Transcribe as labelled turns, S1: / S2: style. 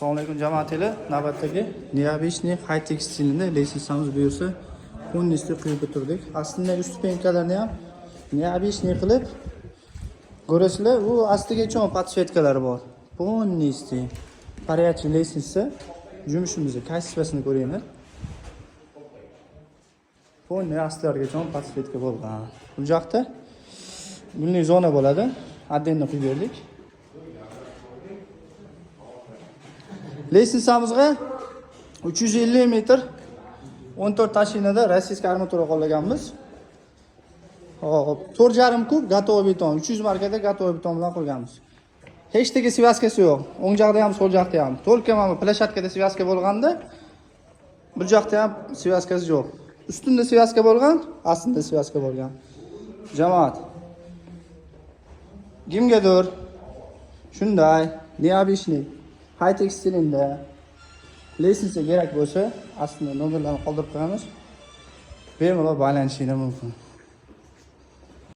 S1: Assalomu alaykum jamoatlar. Navbatdagi neobычный high-tech stilida litsenziyamiz buyursa, полностью quyib o'tirdik. Aslida stupenkalarni ham neobычный qilib ko'rasizlar, u astiga cho'ng podsvetkalari bor. Полностью порядочный лестница yumishimizni kачествосini ko'ringlar. Полностью astilarga cho'ng podsvetka bo'lgan. Bu yoqda gulli zona bo'ladi. Отдельно quyib berdik. Litsenziyamizga 350 metr 14 tashinada rossiyskiy armatura qo'llaganmiz. Hop, 4,5 kub gatovoy beton, 300 markada gatovoy beton bilan qilganmiz. Hech taga svyazkasi yo'q. O'ng joqda ham, so'l joqda ham. Только mana plashatkada svyazka bo'lganda, bu joqda ham svyazkasi yo'q. Ustunda svyazka bo'lgan, aslida svyazka bo'lgan. Jamoat. Kimgadir shunday neobычный high-tech stilida litsенziya kerak bo'lsa, aslida nomerlarni qoldirib qo'yamiz. Bemalol baylanishingiz mumkin.